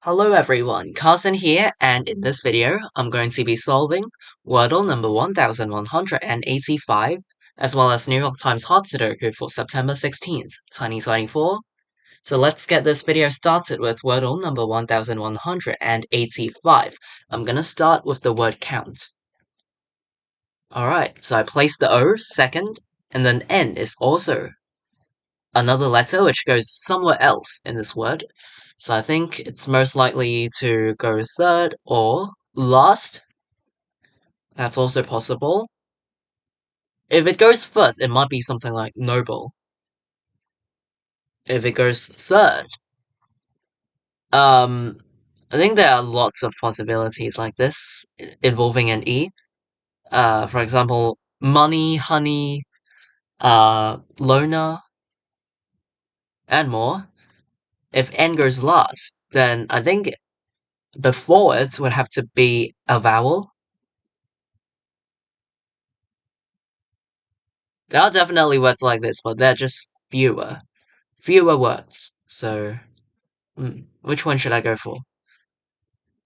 Hello everyone, Carson here, and in this video, I'm going to be solving Wordle number 1185, as well as New York Times Hard Sudoku for September 16th, 2024. So let's get this video started with Wordle number 1185. I'm gonna start with the word count. Alright, so I placed the O second, and then N is also another letter which goes somewhere else in this word. So I think it's most likely to go third or last. That's also possible. If it goes first, it might be something like noble. If it goes third, I think there are lots of possibilities like this involving an E. For example, money, honey, loner, and more. If N goes last, then I think before it would have to be a vowel. There are definitely words like this, but they're just fewer. Fewer words. So, which one should I go for?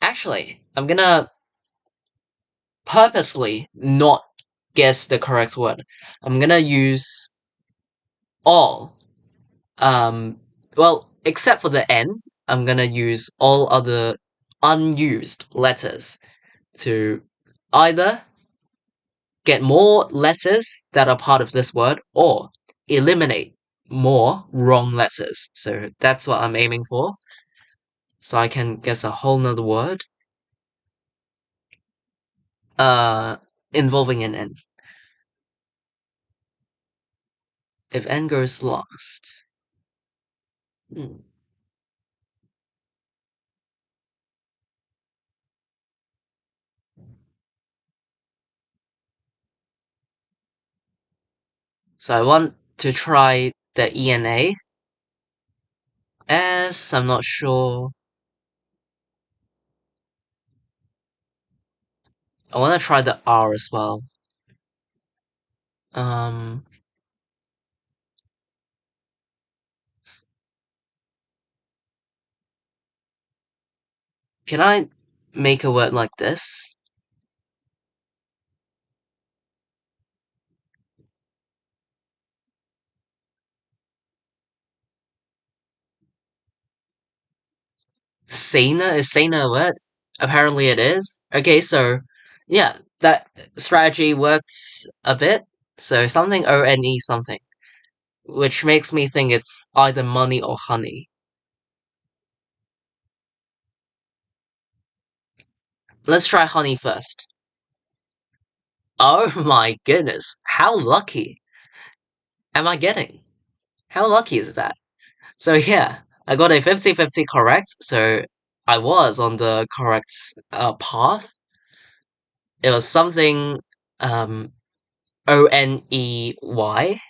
Actually, I'm gonna purposely not guess the correct word. I'm gonna use all. Well, except for the N, I'm gonna use all other unused letters to either get more letters that are part of this word or eliminate more wrong letters. So that's what I'm aiming for. So I can guess a whole nother word. Involving an N. If N goes last. So I want to try the ENA. S, I'm not sure. I want to try the R as well. Um, can I make a word like this? Sana? Is Sana a word? Apparently it is. Okay, so yeah, that strategy works a bit. So something O-N-E something, which makes me think it's either money or honey. Let's try honey first. Oh my goodness, how lucky am I getting? How lucky is that? So yeah, I got a 50-50 correct, so I was on the correct path. It was something O-N-E-Y,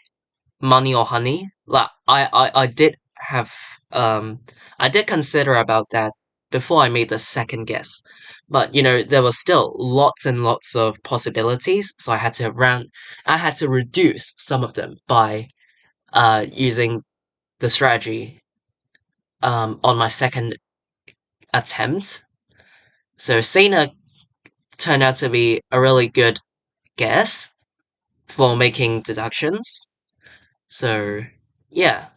money or honey. Like I did have I did consider about that before I made the second guess. But you know, there was still lots and lots of possibilities, so I had to reduce some of them by using the strategy on my second attempt. So Sena turned out to be a really good guess for making deductions. So yeah,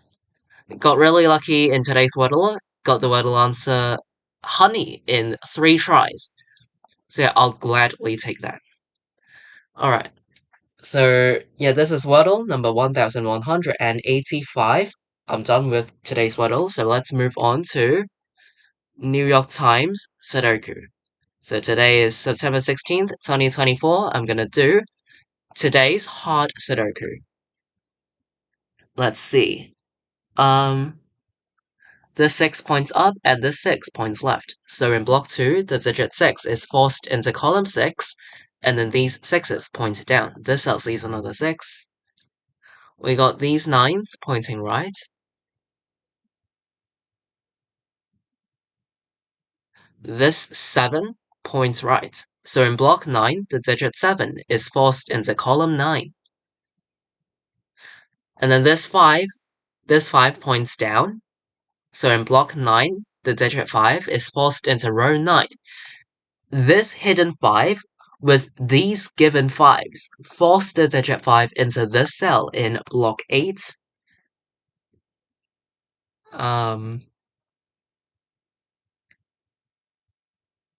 got really lucky in today's Wordle. Got the Wordle answer honey in 3 tries. So yeah, I'll gladly take that. Alright, so yeah, this is Wordle number 1185. I'm done with today's Wordle, so let's move on to New York Times Sudoku. So today is September 16th, 2024. I'm gonna do today's hard Sudoku. Let's see. This 6 points up and this 6 points left. So in block 2, the digit 6 is forced into column 6, and then these 6s point down. This cell sees another 6. We got these 9s pointing right. This 7 points right. So in block 9, the digit 7 is forced into column 9. And then this 5 points down. So in block 9, the digit 5 is forced into row 9. This hidden 5 with these given 5s force the digit 5 into this cell in block 8.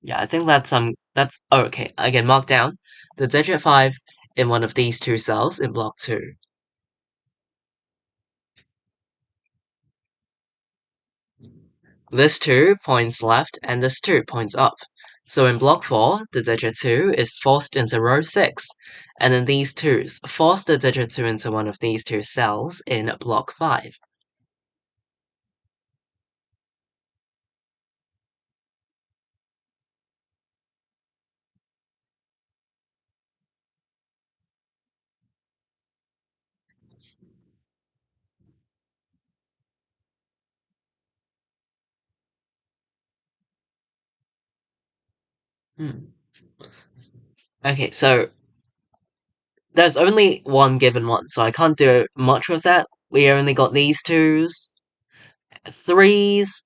Yeah, I think that's oh, okay. Again, mark down the digit 5 in one of these two cells in block 2. This 2 points left and this 2 points up. So in block 4, the digit 2 is forced into row 6, and then these 2's force the digit 2 into one of these two cells in block 5. Hmm. Okay, so there's only one given one, so I can't do much with that. We only got these 2's, 3's,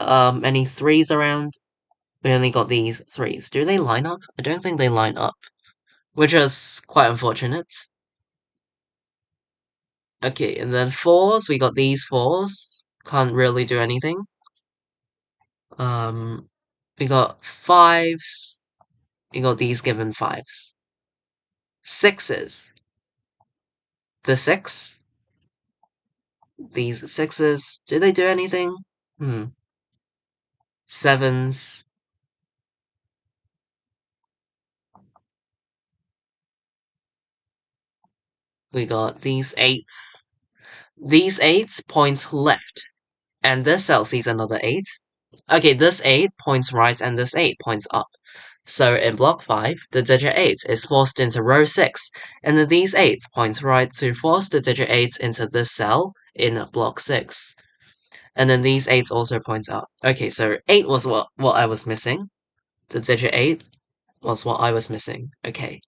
any 3's around? We only got these 3's. Do they line up? I don't think they line up, which is quite unfortunate. Okay, and then 4's, we got these 4's. Can't really do anything. Um, we got 5's. We got these given 5's. 6's. The 6. These 6's. Do they do anything? 7's. We got these 8's. These 8's points left. And this cell sees another 8. Okay, this 8 points right and this 8 points up. So in block 5, the digit 8 is forced into row 6, and then these 8 points right to force the digit 8 into this cell in block 6. And then these 8 also points up. Okay, so 8 was what I was missing. The digit 8 was what I was missing. Okay.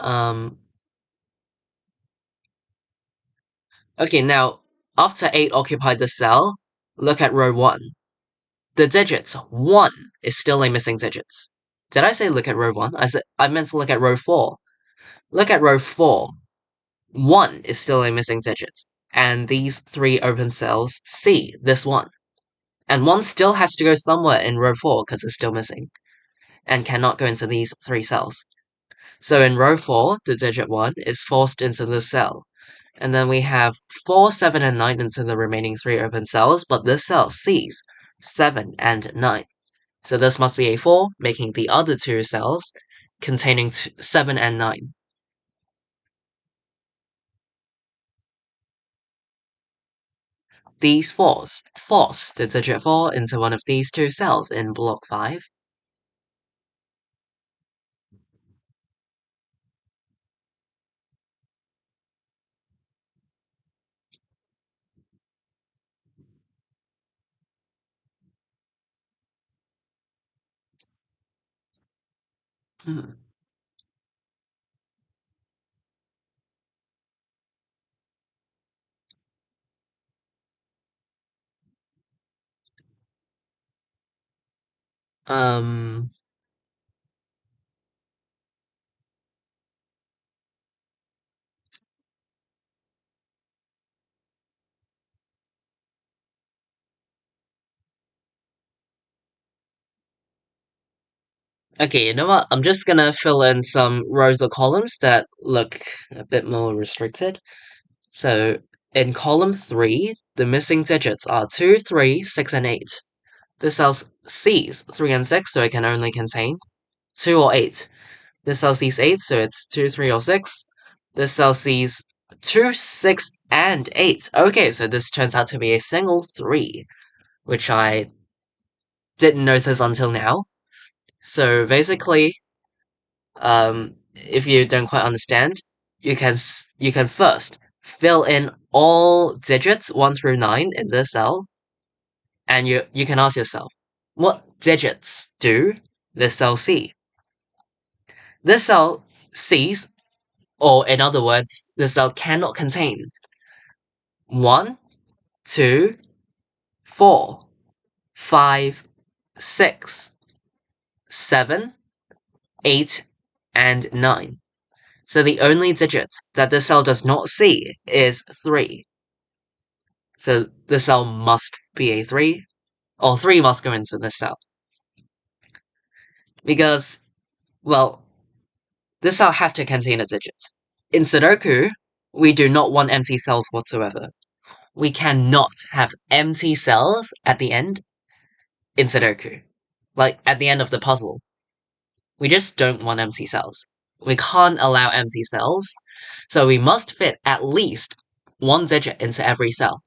Um, okay, now, after 8 occupied the cell, look at row 1. The digit 1 is still a missing digit. Did I say look at row 1? I meant to look at row 4. Look at row 4. 1 is still a missing digit, and these 3 open cells see this 1. And 1 still has to go somewhere in row 4 because it's still missing, and cannot go into these 3 cells. So in row 4, the digit 1 is forced into this cell. And then we have 4, 7, and 9 into the remaining 3 open cells, but this cell sees 7 and 9. So this must be a 4, making the other 2 cells containing 7 and 9. These 4's force the digit 4 into one of these 2 cells in block 5. Hmm. Um, okay, you know what? I'm just gonna fill in some rows or columns that look a bit more restricted. So in column 3, the missing digits are 2, 3, 6, and 8. This cell sees 3 and 6, so it can only contain 2 or 8. This cell sees 8, so it's 2, 3, or 6. This cell sees 2, 6, and 8. Okay, so this turns out to be a single 3, which I didn't notice until now. So basically, if you don't quite understand, you can first fill in all digits 1 through 9 in this cell, and you can ask yourself, what digits do this cell see? This cell sees, or in other words, the cell cannot contain 1, 2, 4. 5, 6, 7, 8, and 9. So the only digit that this cell does not see is 3. So this cell must be a 3, or 3 must go into this cell. Because, well, this cell has to contain a digit. In Sudoku, we do not want empty cells whatsoever. We cannot have empty cells at the end in Sudoku. Like, at the end of the puzzle. We just don't want empty cells. We can't allow empty cells, so we must fit at least one digit into every cell.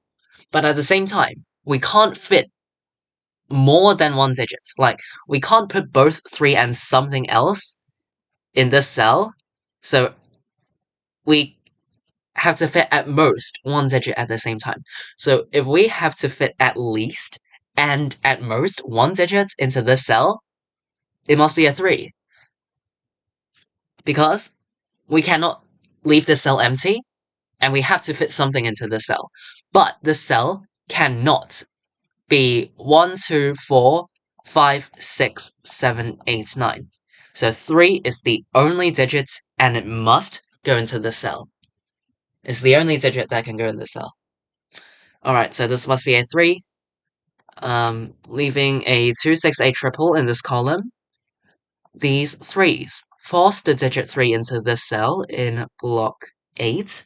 But at the same time, we can't fit more than one digit. Like, we can't put both 3 and something else in this cell, so we have to fit at most one digit at the same time. So if we have to fit at least and at most one digit into this cell, it must be a 3. Because we cannot leave this cell empty, and we have to fit something into this cell. But this cell cannot be 1, 2, 4, 5, 6, 7, 8, 9. So 3 is the only digit, and it must go into this cell. It's the only digit that can go in this cell. Alright, so this must be a 3. Leaving a 2, 6, 8 triple in this column. These 3s force the digit 3 into this cell in block 8.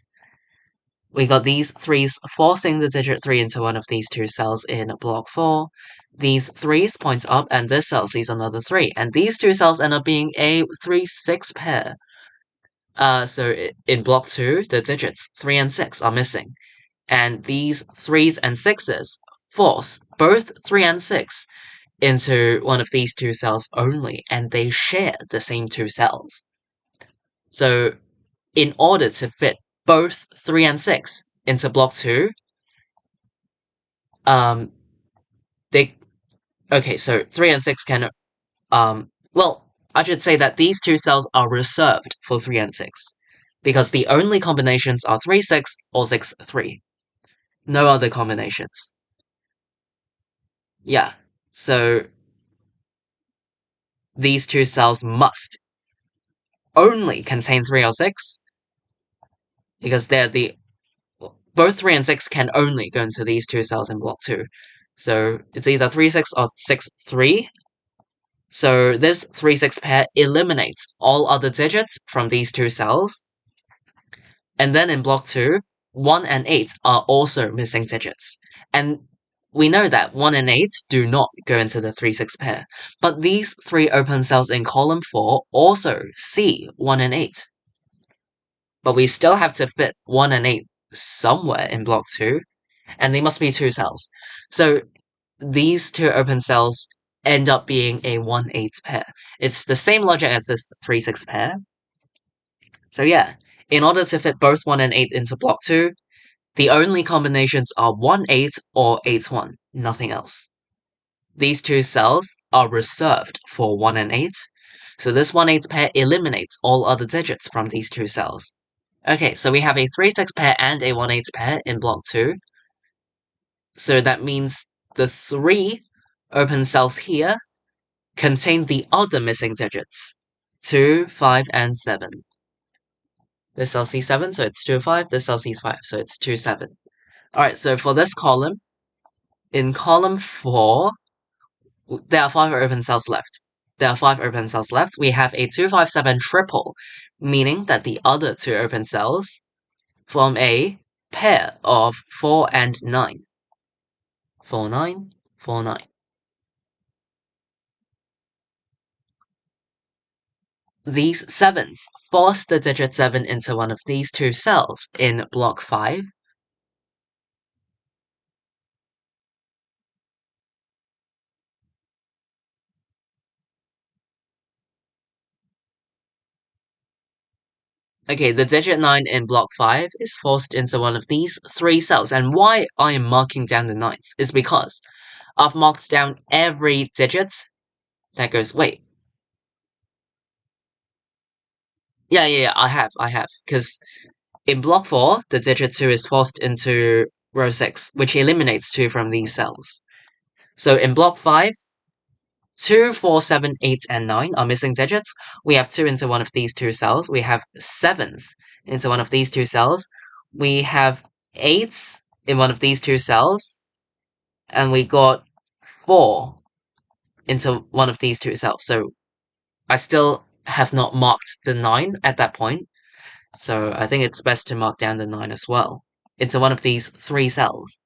We got these 3s forcing the digit 3 into one of these two cells in block 4. These 3s point up, and this cell sees another 3. And these two cells end up being a 3-6 pair. So in block 2, the digits 3 and 6 are missing. And these 3s and 6s force both 3 and 6 into one of these two cells only, and they share the same two cells. So in order to fit both 3 and 6 into block 2, so 3 and 6 can, well, I should say that these two cells are reserved for 3 and 6, because the only combinations are 3, 6, or 6, 3. No other combinations. Yeah, so these two cells must only contain 3 or 6, because both 3 and 6 can only go into these two cells in block 2. So it's either 3, 6 or 6, 3. So this 3, 6 pair eliminates all other digits from these two cells. And then in block 2, 1 and 8 are also missing digits. And we know that 1 and 8 do not go into the 3, 6 pair. But these 3 open cells in column 4 also see 1 and 8. But we still have to fit 1 and 8 somewhere in block 2, and they must be two cells. So these two open cells end up being a 1-8 pair. It's the same logic as this 3-6 pair. So yeah, in order to fit both 1 and 8 into block 2, the only combinations are 1-8 or 8-1, nothing else. These two cells are reserved for 1 and 8, so this 1-8 pair eliminates all other digits from these two cells. Okay, so we have a 3-6 pair and a 1-8 pair in block 2. So that means the 3 open cells here contain the other missing digits, 2, 5, and 7. This cell sees 7, so it's 2, 5. This cell sees 5, so it's 2, 7. Alright, so for this column, in column 4, there are 5 open cells left. There are 5 open cells left. We have a 2, 5, 7 triple, meaning that the other 2 open cells form a pair of 4 and 9. 4, 9, 4, 9. These 7s force the digit 7 into one of these two cells in block 5. Okay, the digit 9 in block 5 is forced into one of these 3 cells, and why I am marking down the 9s is because I've marked down every digit that goes, wait. Yeah, I have, because in block 4, the digit 2 is forced into row 6, which eliminates 2 from these cells. So in block 5, 2, 4, 7, 8, and 9 are missing digits. We have 2 into one of these two cells. We have 7s into one of these two cells. We have 8s in one of these two cells. And we got 4 into one of these two cells. So I still have not marked the 9 at that point. So I think it's best to mark down the 9 as well into one of these 3 cells.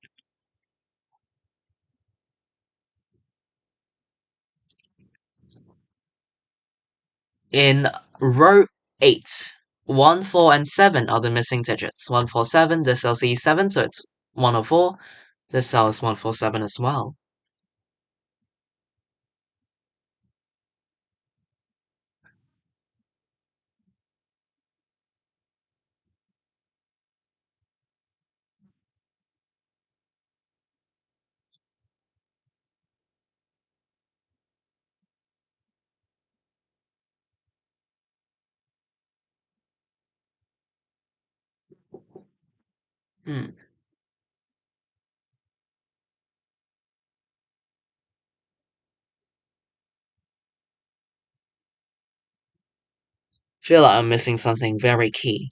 In row 8, 1, 4, and 7 are the missing digits. 1, 4, 7, this cell is 7, so it's 104. This cell is 147 as well. Hmm. Feel like I'm missing something very key.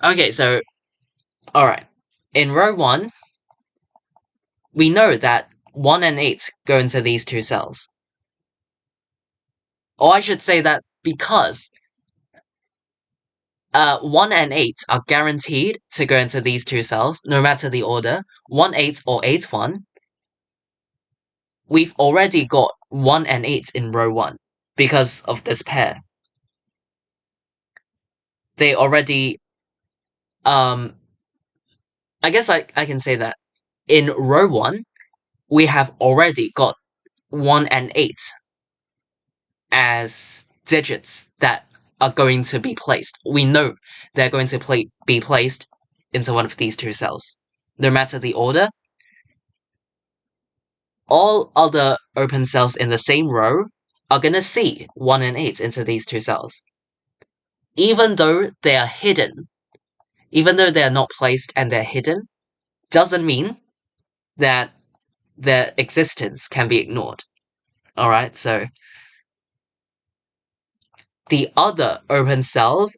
Okay, so, alright. In row 1, we know that 1 and 8 go into these two cells. Or I should say that because 1 and 8 are guaranteed to go into these two cells, no matter the order, 1, 8, or 8, 1, we've already got 1 and 8 in row 1 because of this pair. They already, um, I guess I can say that in row 1, we have already got 1 and 8 as digits that are going to be placed. We know they're going to be placed into one of these two cells. No matter the order, all other open cells in the same row are going to see 1 and 8 into these two cells. Even though they are hidden, even though they are not placed and they're hidden, doesn't mean that their existence can be ignored. Alright, so the other open cells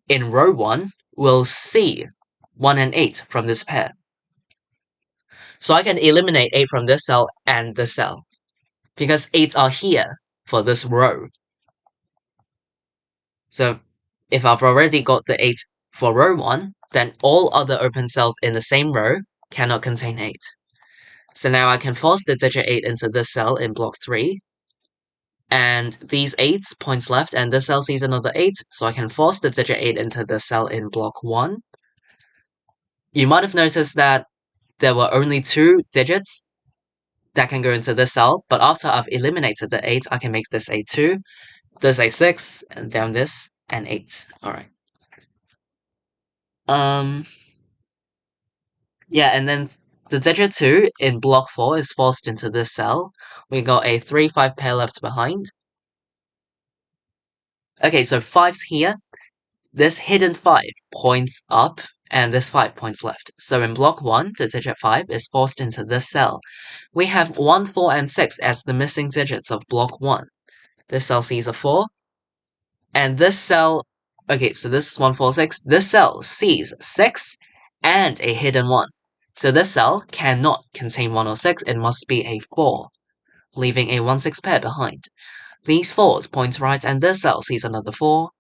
in row 1 will see 1 and 8 from this pair. So I can eliminate 8 from this cell and this cell, because 8 are here for this row. So if I've already got the 8 for row 1, then all other open cells in the same row cannot contain 8. So now I can force the digit 8 into this cell in block 3, and these 8 points left, and this cell sees another 8, so I can force the digit 8 into the cell in block 1. You might have noticed that there were only 2 digits that can go into this cell, but after I've eliminated the 8, I can make this a 2, this a 6, and down this, an 8. Alright. Yeah, and then the digit 2 in block 4 is forced into this cell. We got a 3, 5 pair left behind. Okay, so 5's here. This hidden 5 points up, and this 5 points left. So in block 1, the digit 5 is forced into this cell. We have 1, 4, and 6 as the missing digits of block 1. This cell sees a 4, and this cell... Okay, so this is 146. This cell sees 6 and a hidden 1. So this cell cannot contain 1 or 6, it must be a 4, leaving a 1-6 pair behind. These 4s point right, and this cell sees another 4.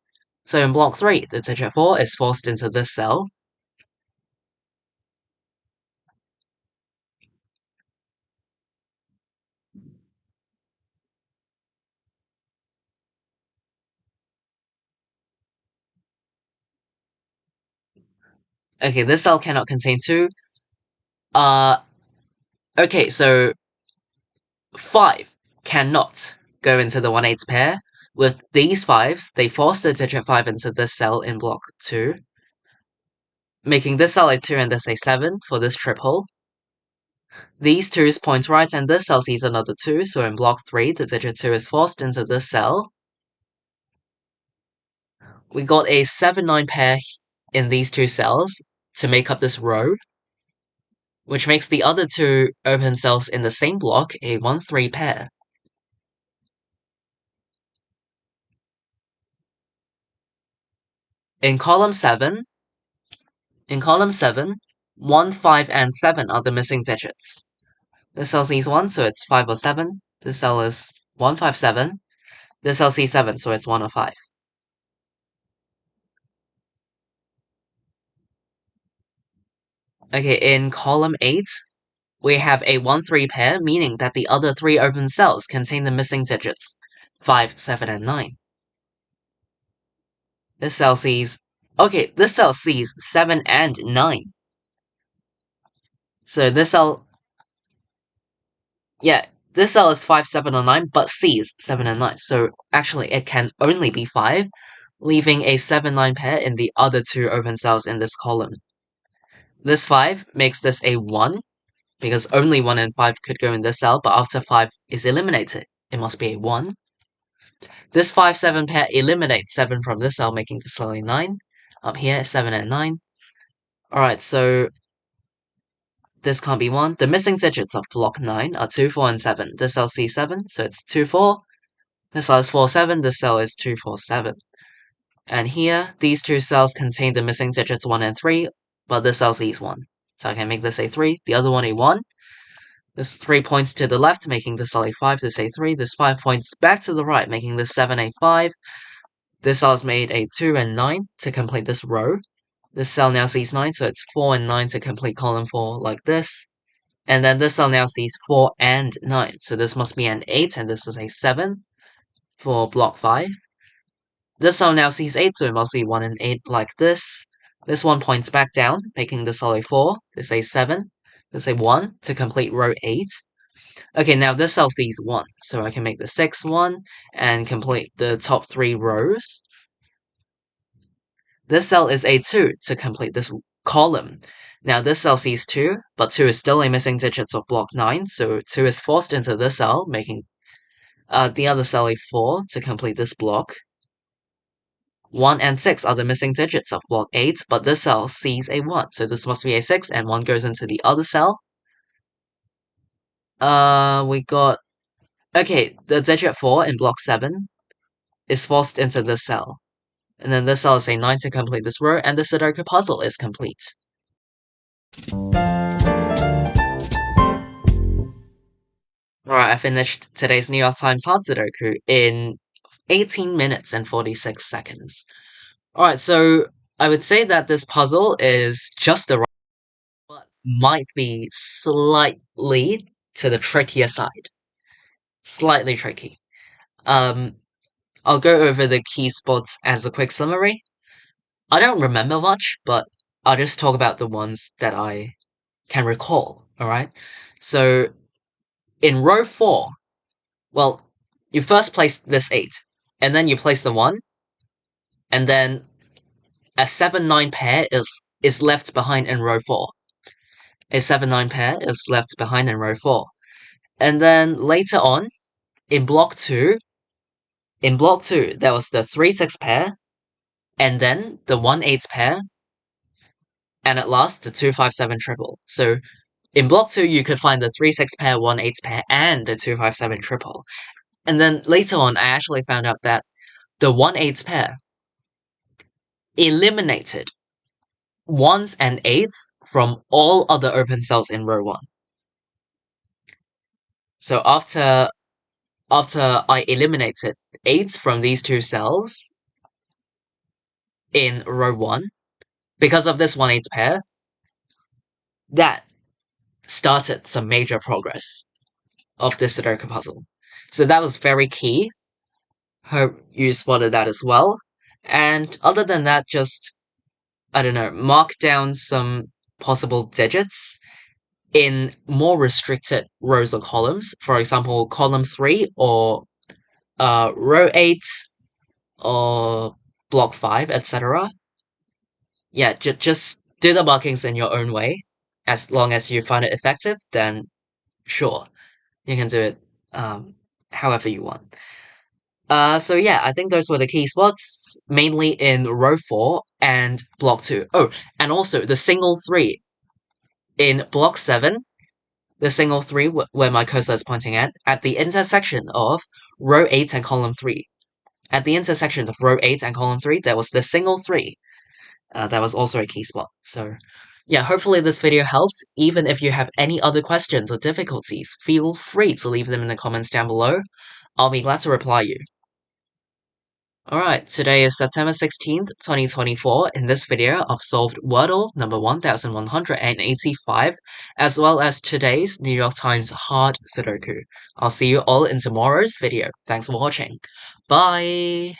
So in block 3, the digit 4 is forced into this cell. Okay, this cell cannot contain 2. Okay, so 5 cannot go into the 1/8 pair. With these 5s, they force the digit 5 into this cell in block 2, making this cell a 2 and this a 7 for this triple. These 2s point right and this cell sees another 2, so in block 3, the digit 2 is forced into this cell. We got a 7-9 pair in these 2 cells to make up this row, which makes the other 2 open cells in the same block a 1-3 pair. In column 7, 1, 5, and 7 are the missing digits. This cell sees 1, so it's 5 or 7. This cell is 1, 5, 7. This cell sees 7, so it's 1 or 5. Okay, in column 8, we have a 1-3 pair, meaning that the other 3 open cells contain the missing digits 5, 7, and 9. This cell sees 7 and 9. So this cell is 5, 7, or 9, but sees 7 and 9. So actually, it can only be 5, leaving a 7-9 pair in the other 2 open cells in this column. This 5 makes this a 1, because only 1 and 5 could go in this cell, but after 5 is eliminated, it must be a 1. This 5-7 pair eliminates 7 from this cell, making this cell a 9. Up here, 7 and 9. Alright, so this can't be 1. The missing digits of block 9 are 2, 4, and 7. This cell sees 7, so it's 2, 4. This cell is 4, 7. This cell is 2, 4, 7. And here, these 2 cells contain the missing digits 1 and 3, but this cell sees 1. So I can make this a 3, the other one a 1. This 3 points to the left, making this cell a 5, this a 3. This 5 points back to the right, making this 7 a 5. This cell has made a 2 and 9 to complete this row. This cell now sees 9, so it's 4 and 9 to complete column 4 like this. And then this cell now sees 4 and 9, so this must be an 8, and this is a 7 for block 5. This cell now sees 8, so it must be 1 and 8 like this. This one points back down, making this cell a 4, this a 7, this a 1 to complete row 8. Okay, now this cell sees 1, so I can make the 6 1 and complete the top 3 rows. This cell is a 2 to complete this column. Now this cell sees 2, but 2 is still a missing digit of block 9, so 2 is forced into this cell, making the other cell a 4 to complete this block. 1 and 6 are the missing digits of block 8, but this cell sees a 1, so this must be a 6, and 1 goes into the other cell. Okay, the digit 4 in block 7 is forced into this cell. And then this cell is a 9 to complete this row, and the Sudoku puzzle is complete. Alright, I finished today's New York Times Hard Sudoku in 18 minutes and 46 seconds. Alright, so I would say that this puzzle is just the right, but might be slightly to the trickier side. Slightly tricky. I'll go over the key spots as a quick summary. I don't remember much, but I'll just talk about the ones that I can recall, alright? So, in row 4, well, you first place this 8, and then you place the 1, and then a 7-9 pair is left behind in row 4. A 7-9 pair is left behind in row 4. And then later on, in block 2, there was the 3-6 pair, and then the 1-8 pair, and at last, the 2-5-7 triple. So, in block 2, you could find the 3-6 pair, 1-8 pair, and the 2-5-7 triple. And then later on, I actually found out that the 1-8 pair eliminated 1s and 8s from all other open cells in row 1. So after I eliminated 8s from these 2 cells in row 1, because of this 1-8 pair, that started some major progress of this Sudoku puzzle. So that was very key. Hope you spotted that as well. And other than that, just, I don't know, mark down some possible digits in more restricted rows or columns. For example, column 3 or row 8 or block 5, etc. Yeah, just do the markings in your own way. As long as you find it effective, then sure, you can do it um, however you want. So yeah, I think those were the key spots, mainly in row 4 and block 2. Oh, and also the single 3 in block 7, the single 3 where my cursor is pointing at the intersection of row 8 and column 3. At the intersection of row 8 and column 3, there was the single 3. That was also a key spot. So yeah, hopefully this video helps. Even if you have any other questions or difficulties, feel free to leave them in the comments down below. I'll be glad to reply you. Alright, today is September 16th, 2024. In this video, I've solved Wordle number 1185, as well as today's New York Times hard Sudoku. I'll see you all in tomorrow's video. Thanks for watching. Bye!